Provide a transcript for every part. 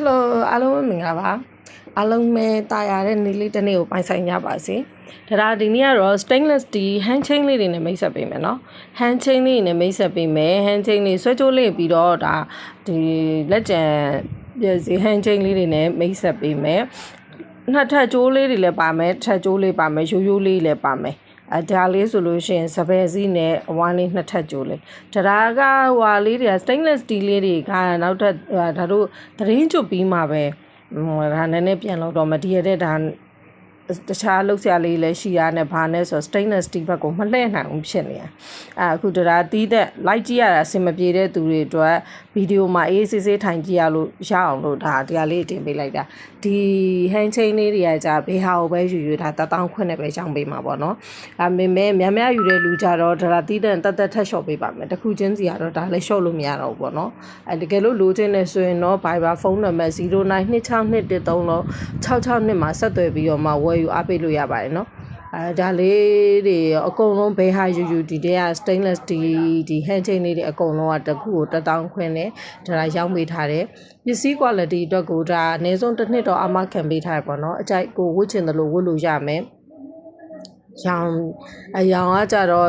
Hello အားလုံးမင်္ဂလာပါအားလုံးပဲတာယာတဲ့နေ့လေးတစ်နေ့ကိုပိုင်ဆိုင်ကြပါစေဒါဒီနေ့ကတော့ stainless steel hand chain လေးတွေနဲ့မိတ်ဆက်ပေးမယ်နော် hand chain လေးနဲ့မိတ်ဆက်ပေးမယ် hand chain လေးဆွဲကြိုးလေးပြီးတော့ဒါဒီလက်ကျန်ပြည်စီ hand chain လေးတွေနဲ့မိတ်ဆက်ပေးမယ်နှစ်ထပ်ကြိုးလေးတွေလည်းပါမယ်ထပ်ကြိုးလေးပါမယ်ရိုးရိုးလေးလည်းပါမယ်ဒါလေးဆိုလို့ရှိရင်စပယ်စီးနဲ့အဝါလေးနှစ်ထပ်ကြိုးလေးဒါကဟွာလေးတွေက stainless steel လေးတွေကနောက်ထပ်ဒါတို့သတင်းကျွတ်ပြီးမှပဲဒါနည်းနည်းပြန်လို့တော့မတည်ရတဲ့ဒါတခြားလောက်ဆရာလေးလည်းရှိရနဲ့ဘာနဲ့ဆို stainless steel ဘက်ကိုမလှည့်နိုင်ဘူးဖြစ်နေတာအခုဒါတီးတဲ့ light ကြည့်ရတာအဆင်မပြေတဲ့သူတွေအတွက်ဗီဒီယိုမှာအေးဆေးဆေးထိုင်ကြည့်ရလို့ရအောင်လို့ဒါတရားလေးတင်ပေးလိုက်တာဒီ hand chain လေးတွေကじゃဘေးဟာကိုပဲယူတာ1000ခွနဲ့ပဲရောင်းပေးမှာပေါ့နော်မေများများယူတဲ့လူကြတော့ဒါတီးတဲ့တက်တက်ထက်လျှော့ပေးပါမယ်တခုချင်းစီကတော့ဒါလည်းလျှော့လို့မရတော့ဘူးပေါ့နော်တကယ်လို့လိုချင်နေဆိုရင်တော့ Viber ဖုန်းနံပါတ်092613 662မှာဆက်သွယ်ပြီးတော့မှဝယ်ယူအားပေးလို့ရပါတယ်နော်ဒါလေးတွေအကုန်လုံးဘဲဟာယူဒီတဲ့က stainless steel ဒီ hand chain လေးတွေအကုန်လုံးကတစ်ခုကို1000ခွနဲ့ဒါရောင်းပေးထားတယ်ပစ္စည်း quality အတွက်ကိုဒါအနည်းဆုံးတစ်နှစ်တော့အမခံပေးထားရပေါ့နော်အကြိုက်ကိုဝတ်ချင်တယ်လို့ဝတ်လို့ရမယ်အယောင်ကကြတော့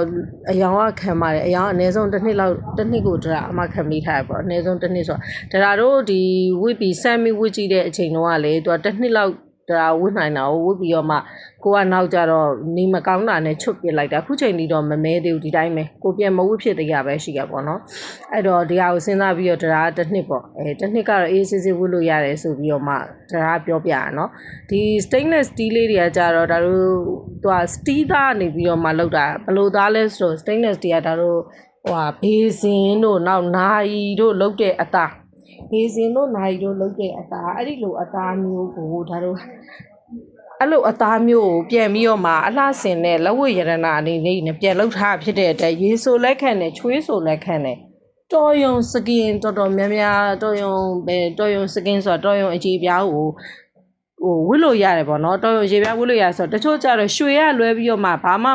အယောင်ကခံပါတယ်အယောင်အနည်းဆုံးတစ်နှစ်လောက်တစ်နှစ်ကိုဒါအမခံပေးထားရပေါ့အနည်းဆုံးတစ်နှစ်ဆိုတော့ဒါတို့ဒီဝတ်ပြီး semi ဝတ်ကြည့်တဲ့အချိန်တော့ကလေသူကတစ်နှစ်လောက်ဒါဝတ်နိုင်တာကိုဝတ်ပြီးတော့မှကိုကနောက်ကြတော့နေမကောင်းတာနဲ့ချွတ်ပြလိုက်တာခုချိန်ဒီတော့မမဲသေးဘူးဒီတိုင်းပဲကိုပြန်မဝတ်ဖြစ်တရားပဲရှိရပေါ့နော်အဲ့တော့ဒီဟာကိုစဉ်းစားပြီးတော့ဒါတစ်နှစ်ပေါ့တစ်နှစ်ကတော့အေးစစ်စစ်ဝတ်လို့ရတယ်ဆိုပြီးတော့မှဒါပြောပြရနော်ဒီ stainless steel လေးတွေကကြတော့ဒါတို့သူက steel သားနေပြီးတော့မှလောက်တာဘယ်လိုသားလဲဆိုတော့ stainless steel ကဒါတို့ဘေးစင်တို့နောက်နာရီတို့လောက်တဲ့အသားဘေးစင်တို့နိုင်တို့လုပ်တဲ့အသားအဲ့ဒီလိုအသားမျိုးကိုဒါတို့အဲ့လိုအသားမျိုးကိုပြန်ပြီးတော့မှအလှဆင်တဲ့လက်ဝတ်ရတနာအနေနဲ့ပြန်လှုပ်ထားဖြစ်တဲ့အတွက်ရေဆိုလက်ခံနဲ့ချွေးဆိုလက်ခံနဲ့တော်ယုံစကင်တော်တော်များများတော်ယုံစကင်ဆိုတော့တော်ယုံအခြေပြားကိုဝတ်လို့ရတယ်ပေါ့နော်တော်ရုံရေပြားဝတ်လို့ရဆိုတော့တချို့ကြတော့ရွှေရလွဲပြီးတော့မှဘာမှ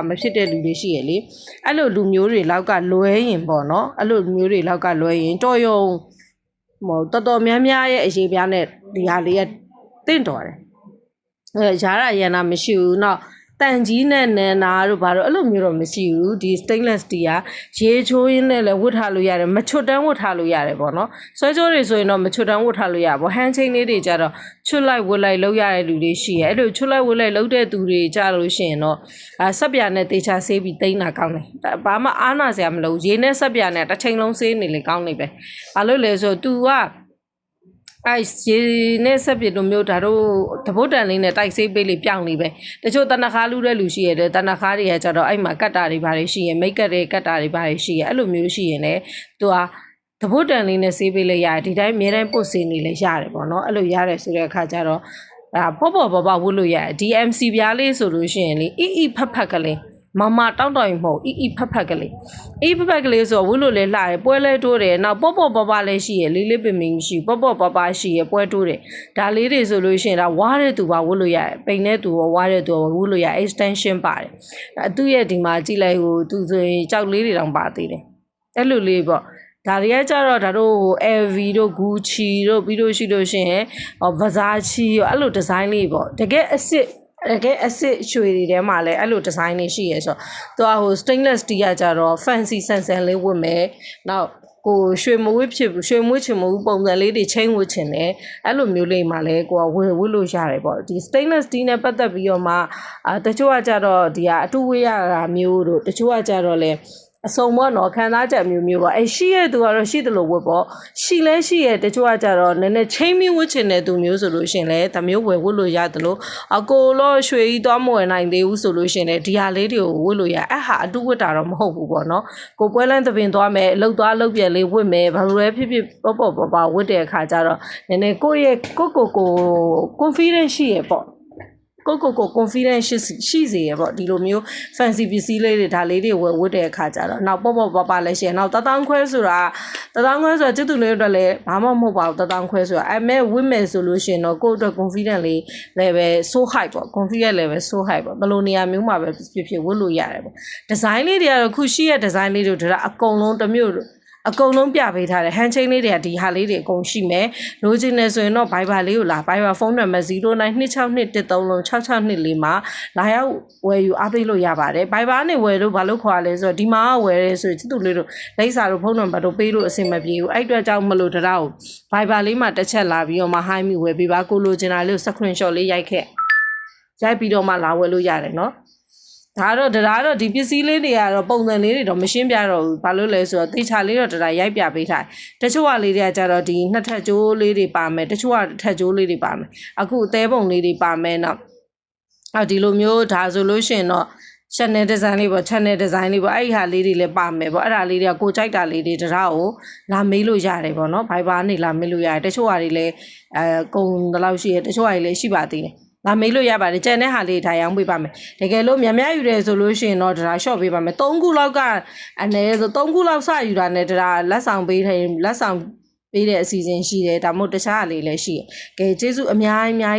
မဖြစ်တဲ့လူတွေရှိရလေအဲ့လိုလူမျိုးတွေလောက်ကလွဲရင်ပေါ့နော်အဲ့လိုလူမျိုးတွေလောက်ကလွဲရင်တော်ရုံတော်တော်များများရဲ့အရေးပြားနဲ့ဒီဟာလေးကတင့်တော်တယ်ရာရရနာမရှိဘူးเนาะတန်ကြီးနဲ့နန်နာတို့ဘာလို့အဲ့လိုမျိုးတော့မရှိဘူးဒီ stainless steel ကရေချိုးရင်းနဲ့လည်းဝတ်ထားလို့ရတယ်မချွတ်တန်းဝတ်ထားလို့ရတယ်ပေါ့နော်ဆွဲကြိုးတွေဆိုရင်တော့မချွတ်တန်းဝတ်ထားလို့ရပါဘော hand chain လေးတွေကြတော့ချွတ်လိုက်ဝတ်လိုက်လောက်ရတဲ့လူတွေရှိရဲအဲ့လိုချွတ်လိုက်ဝတ်လိုက်လောက်တဲ့သူတွေကြလို့ရှိရင်တော့ဆက်ပြာနဲ့တေချာဆေးပြီးတိန်းတာကောင်းတယ်ဘာမှအားနာစရာမလိုရေနဲ့ဆက်ပြာနဲ့တစ်ချိန်လုံးဆေးနေလေကောင်းနေပဲဘာလို့လဲဆို तू ကအဲ့ရေနဲ့ဆက်ပြလိုမျိုးဒါတို့တပုတ်တန်လေးနဲ့တိုက်ဆေးပေးလေးပြောင်းနေပဲတချို့တနခါလူတဲ့လူရှိရတယ်တနခါတွေကကြတော့အဲ့မှာကတ်တာတွေဘာတွေရှိရမိတ်ကတ်တွေကတ်တာတွေဘာတွေရှိရအဲ့လိုမျိုးရှိရင်လည်းသူကတပုတ်တန်လေးနဲ့ဆေးပေးလေးရတယ်ဒီတိုင်းအများတိုင်းပုတ်ဆေးနေလဲရတယ်ပေါ့နော်အဲ့လိုရတယ်ဆိုတဲ့အခါကျတော့ပေါ့ဝတ်လို့ရတယ် DMC ပြားလေးဆိုလို့ရှိရင်လေဖတ်ကလေးမမတောင်းရင်မဟုတ်ဖတ်ကလေးဖတ်ကလေးဆိုဝတ်လို့လဲလှတယ်ပွဲလဲတိုးတယ်နောက်ပေါ့လဲရှိရလေးပင်ရှိပေါ့ရှိရပွဲတိုးတယ်ဒါလေးတွေဆိုလို့ရှိရင်ဒါဝါးတဲ့သူပါဝတ်လို့ရတယ်ပိန်တဲ့သူရောဝါးတဲ့သူရောဝတ်လို့ရ extension ပါတယ်သူ့ရဲ့ဒီမှာကြည့်လိုက်ဟိုသူဆိုရင်ကြောက်လေးတွေတောင်ပါသေးတယ်အဲ့လိုလေးပေါ့ဒါတွေကကြတော့ဒါတို့LV တို့ Gucci တို့ပြီးလို့ရှိလို့ရှိရင်Versace ရောအဲ့လိုဒီဇိုင်းလေးပေါ့တကယ်အစ်ရွှေတွေထဲမှာလည်းအဲ့လိုဒီဇိုင်းလေးရှိရဲဆိုတော့သူကဟို stainless steel ကကြတော့ fancy ဆန်လေးဝတ်မယ်နောက်ကိုရွှေမွေးဖြစ်ဘူးရွှေမွေးချင်မဘူးပုံစံလေးတွေချင်းဝတ်ချင်တယ်အဲ့လိုမျိုးလေးမှလည်းကိုကဝတ်လို့ရတယ်ပေါ့ဒီ stainless steel နဲ့ပတ်သက်ပြီးတော့မှတချို့ကကြတော့ဒီဟာအတူဝေးရတာမျိုးတို့တချို့ကကြတော့လည်းအစုံပေါ့နော်ခံစားချက်မျိုးပေါ့ရှိရသူကတော့ရှိတယ်လို့ဝတ်ပေါ့ရှိလဲရှိရတချို့ကကြတော့နည်းနည်းချင်းမီဝတ်ချင်တဲ့သူမျိုးဆိုလို့ရှင်လဲဒါမျိုးဝတ်လို့ရတယ်လို့အကိုလို့ရွှေကြီးသွားမဝယ်နိုင်သေးဘူးဆိုလို့ရှင်လဲဒီဟာလေးတွေကိုဝတ်လို့ရအဲ့ဟာအတူဝတ်တာတော့မဟုတ်ဘူးပေါ့နော်ကိုပွဲလန်းသပင်သွားမယ်အလုပ်သွားလုပ်ပြန်လေးဝတ်မယ်ဘာလို့လဲဖြစ်ပေါ့ဝတ်တဲ့အခါကျတော့နည်းနည်းကိုယ့်ရဲ့ကို confidence ရှိရပေါ့ကို confidence ရှိစေရပေါ့ဒီလိုမျိုး fancy ပစ္စည်းလေးတွေဒါလေးတွေဝတ်တဲ့အခါကျတော့နောက်ပေါ့လည်းရှိရနောက်1000ခွဲဆိုတာကျွတ်သူလေးတို့လည်းဘာမှမဟုတ်ပါဘူး1000ခွဲဆိုတာအဲ့မဲ့ဝတ်မယ်ဆိုလို့ရှိရင်တော့ကိုယ့်အတွက် confidence လေး level so high ပေါ့ confidence level so high ပေါ့ဘယ်လိုနေရာမျိုးမှာပဲဖြစ်ဝတ်လို့ရတယ်ပေါ့ design လေးတွေကတော့ခုရှိရဲ့ design လေးတွေဒါအကုန်လုံးတစ်မျိုး အကုန်လုံးပြပေးထားတယ်ဟန်ချင်းလေးတွေကဒီဟာလေးတွေအကုန်ရှိမယ်လိုချင်နေဆိုရင်တော့ Viber လေးကိုလာ Viber ဖုန်းနံပါတ်0926213624မှာလာရောက်ဝယ်ယူအားပေးလို့ရပါတယ် Viber နဲ့ဝယ်လို့ဘာလို့ခေါ်ရလဲဆိုတော့ဒီမှာဝယ်ရဲဆိုချစ်သူလေးတို့လိပ်စာတို့ဖုန်းနံပါတ်တို့ပေးလို့အဆင်မပြေဘူးအဲ့အတွက်ကြောင့်မလို့တရားကို Viber လေးမှာတစ်ချက်လာပြီးတော့မှ high မိဝယ်ပေးပါကိုလိုချင်တာလေးကို screenshot လေးရိုက်ခဲ့ရိုက်ပြီးတော့မှလာဝယ်လို့ရတယ်နော်ဒါတော့ဒီပစ္စည်းလေးတွေကတော့ပုံစံလေးတွေတော့မရှင်းပြတော့ဘူးဘာလို့လဲဆိုတော့တေချာလေးတော့တရားရိုက်ပြပေးထားတချို့ကလေးတွေကကြတော့ဒီနှစ်ထပ်ကြိုးလေးတွေပါမယ်တချို့ကထပ်ကြိုးလေးတွေပါမယ်အခုအသေးပုံလေးတွေပါမယ်နော်ဒီလိုမျိုးဒါဆိုလို့ရှိရင်တော့ channel design လေးပေါ့ channel design လေးပေါ့အဲ့ဒီဟာလေးတွေလည်းပါမယ်ပေါ့အဲ့ဒါလေးတွေကကိုကြိုက်တာလေးတွေတရားကိုလာမေးလို့ရတယ်ပေါ့နော် Viber နေလာမေးလို့ရတယ်တချို့ဟာတွေလည်းကုံတလောက်ရှိရတချို့ဟာတွေလည်းရှိပါသေးတယ်လာမေးလို့ရပါတယ်ကျန်တဲ့ဟာလေးဒါရောင်းပေးပါမယ်တကယ်လို့များများယူတယ်ဆိုလို့ရှိရင်တော့ဒါ short ပေးပါမယ်3ခုလောက်ကအနည်းဆို3ခုလောက်စယူတာနဲ့ဒါလက်ဆောင်ပေးတယ်လက်ဆောင်ပေးတဲ့အစီအစဉ်ရှိတယ်ဒါမှမဟုတ်တခြားဟာလေးလည်းရှိတယ်ကဲကျေးဇူးအများကြီးတင်